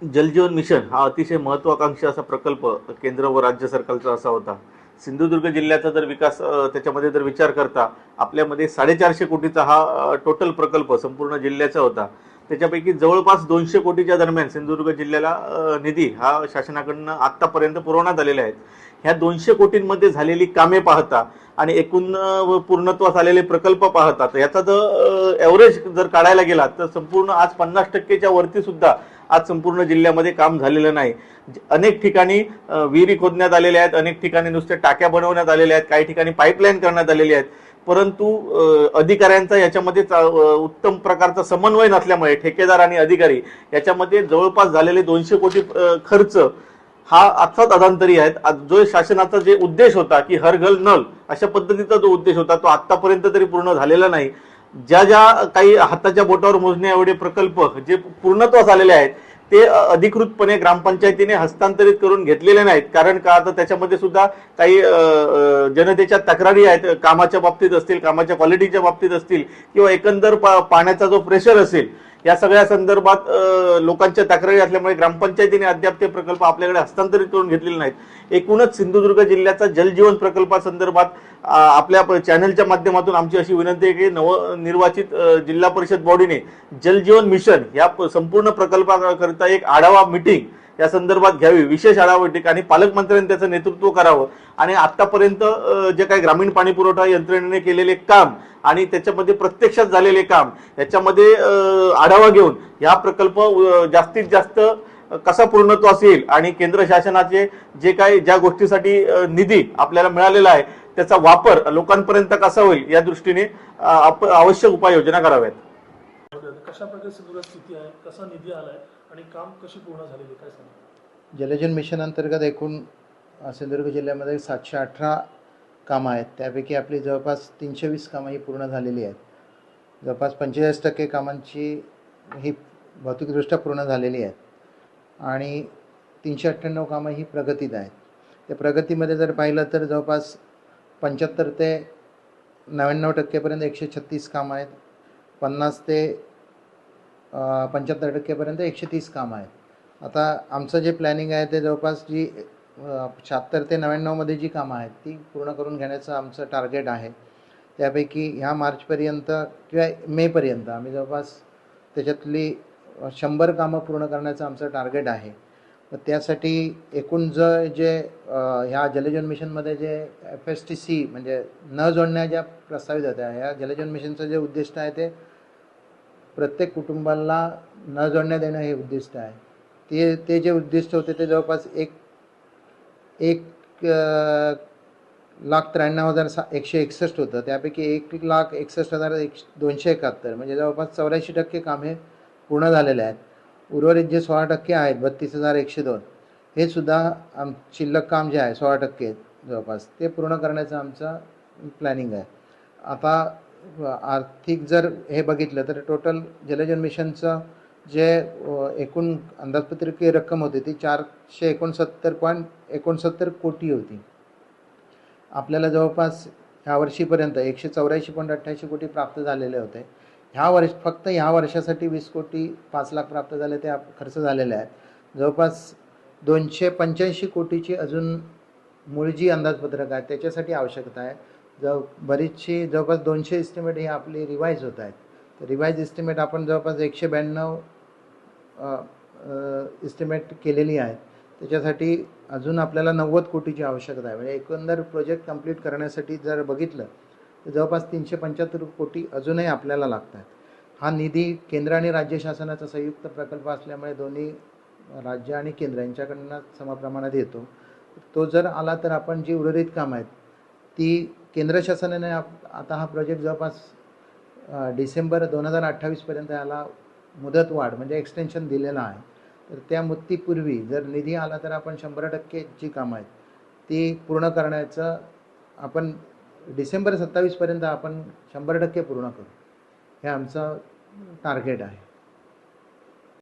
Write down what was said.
जलजीवन mission हा अतिशय महत्वाकांक्षी असा प्रकल्प केंद्र व राज्य सरकारचा असा होता. सिंधुदुर्ग जिल्ह्याचा जर विकास त्याच्यामध्ये जर विचार करता आपल्यामध्ये 450 कोटीचा हा टोटल प्रकल्प संपूर्ण जिल्ह्याचा होता. त्याच्यापैकी जवळपास 200 कोटीच्या दरम्यान सिंधुदुर्ग जिल्ह्याला निधी हा शासनाकडनं आत्तापर्यंत पुरवण्यात आलेले आहेत. ह्या 200 कोटींमध्ये झालेली कामे पाहता आणि एकूण पूर्णत्वास आलेले प्रकल्प पाहता तर याचा जर ॲव्हरेज जर काढायला गेला तर संपूर्ण आज 50%च्या वरती सुद्धा आज संपूर्ण जिल्ह्यामध्ये काम झालेलं नाही. अनेक ठिकाणी विहिरी खोदण्यात आलेल्या आहेत, अनेक ठिकाणी नुसत्या टाक्या बनवण्यात आलेल्या आहेत, काही ठिकाणी पाईपलाईन करण्यात आलेली आहेत. परंतु अधिकाऱ्यांचा याच्यामध्ये उत्तम प्रकारचा समन्वय नसल्यामुळे ठेकेदार आणि अधिकारी याच्यामध्ये जवळपास झालेले 200 कोटी खर्च हा आजचाच अधांतरी आहेत. जो शासनाचा जे उद्देश होता की हर घर नल अशा पद्धतीचा जो उद्देश होता तो आतापर्यंत तरी पूर्ण झालेला नाही. ज्या ज्या काही हाताच्या बोटावर मोजण्या एवढे प्रकल्प जे पूर्णत्वास आलेले आहेत ते अधिकृतपणे ग्रामपंचायतीने हस्तांतरित करून घेतलेले नाहीत. कारण का तर त्याच्यामध्ये सुद्धा काही जनतेच्या तक्रारी आहेत, कामाच्या बाबतीत असतील, कामाच्या क्वालिटीच्या बाबतीत असतील किंवा एकंदर पाण्याचा जो प्रेशर असेल या सगळ्या संदर्भात लोकांच्या तक्रारी असल्यामुळे ग्रामपंचायतीने अद्याप ते प्रकल्प आपल्याकडे हस्तांतरित करून घेतलेले नाहीत. एकूणच सिंधुदुर्ग जिल्ह्याचा जलजीवन प्रकल्पासंदर्भात आपल्या चॅनलच्या माध्यमातून आमची अशी विनंती आहे की नवनिर्वाचित जिल्हा परिषद बॉडीने जलजीवन मिशन या संपूर्ण प्रकल्पाकरिता एक आढावा मीटिंग या संदर्भात घ्यावी, विशेष आढावा मीटिंग, आणि पालकमंत्र्यांनी त्याचं नेतृत्व करावं आणि आतापर्यंत जे काही ग्रामीण पाणी पुरवठा यंत्रणेने केलेले काम आणि त्याच्यामध्ये प्रत्यक्षात झालेले काम याच्यामध्ये आढावा घेऊन हा प्रकल्प जास्तीत जास्त कसा पूर्णत्वास येईल आणि केंद्र शासनाचे जे काही ज्या गोष्टीसाठी निधी आपल्याला मिळालेला आहे त्याचा वापर लोकांपर्यंत कसा होईल या दृष्टीने आवश्यक उपाययोजना कराव्यात. कशा प्रकारे सिंधुदुर्ग स्थिती आहे, कसा निधी आलाय आणि काम कशी पूर्ण झालेली काय सांगा. जलजीवन मिशन अंतर्गत एकूण सिंधुदुर्ग जिल्ह्यामध्ये 718 कामं आहेत. त्यापैकी आपली जवळपास 320 कामं ही पूर्ण झालेली आहेत. जवळपास 45% कामांची ही भौतिकदृष्ट्या पूर्ण झालेली आहेत आणि 398 कामं ही प्रगतीत आहेत. त्या प्रगतीमध्ये जर पाहिलं तर जवळपास 75 ते 99% 136 कामं आहेत. 50 ते 75% 130 कामं आहेत. आता आमचं जे प्लॅनिंग आहे ते जवळपास जी 76 ते 99मध्ये जी कामं आहेत ती पूर्ण करून घेण्याचं आमचं टार्गेट आहे. त्यापैकी ह्या मार्चपर्यंत किंवा मेपर्यंत आम्ही जवळपास त्याच्यातली 100 कामं पूर्ण करण्याचं आमचं टार्गेट आहे. तर त्यासाठी एकूण जे ह्या जलजीवन मिशनमध्ये जे FSTC म्हणजे न जोडण्या ज्या प्रस्तावित होत्या, ह्या जलजीवन मिशनचं जे उद्दिष्ट आहे ते प्रत्येक कुटुंबाला न जोडण्या देणं हे उद्दिष्ट आहे. ते जे उद्दिष्ट होते ते जवळपास 1,93,161 होतं. त्यापैकी 1,61,271 म्हणजे जवळपास 84% कामे पूर्ण झालेले आहेत. उर्वरित जे 16% आहेत 32,102 हे सुद्धा शिल्लक काम जे आहे 16% जवळपास ते पूर्ण करण्याचं आमचं प्लॅनिंग आहे. आता आर्थिक जर हे बघितलं तर टोटल जलजीवन मिशनचं जे एकूण अंदाजपत्रकीय रक्कम होती ती 469.69 कोटी होती. आपल्याला जवळपास ह्या वर्षीपर्यंत 184.88 कोटी प्राप्त झालेले होते. फक्त ह्या वर्षासाठी 20 कोटी 5 लाख प्राप्त झाले, ते खर्च झालेले आहेत. जवळपास 285 कोटीची अजून मूळ जी अंदाजपत्रक आहे त्याच्यासाठी आवश्यकता आहे. बरीचशी जवळपास 200 इस्टिमेट ही आपली रिवाईज होत आहेत. तर रिवाईज इस्टिमेट आपण जवळपास 192 इस्टिमेट केलेली आहे. त्याच्यासाठी अजून आपल्याला 90 कोटीची आवश्यकता आहे. म्हणजे एकंदर प्रोजेक्ट कंप्लीट करण्यासाठी जर बघितलं तर जवळपास 375 कोटी अजूनही आपल्याला लागतात. हा निधी केंद्र आणि राज्य शासनाचा संयुक्त प्रकल्प असल्यामुळे दोन्ही राज्य आणि केंद्र यांच्याकडनं समप्रमाणात येतो. तो जर आला तर आपण जी उर्वरित कामं आहेत ती केंद्र शासनाने आता हा प्रोजेक्ट जवळपास डिसेंबर 2028पर्यंत याला मुदतवाढ म्हणजे एक्सटेन्शन दिलेलं आहे. तर त्या मुदतीपूर्वी जर निधी आला तर आपण 100% जी कामं आहेत ती पूर्ण करण्याचं आपण डिसेंबर 27पर्यंत आपण 100% पूर्ण करू हे आमचं टार्गेट आहे.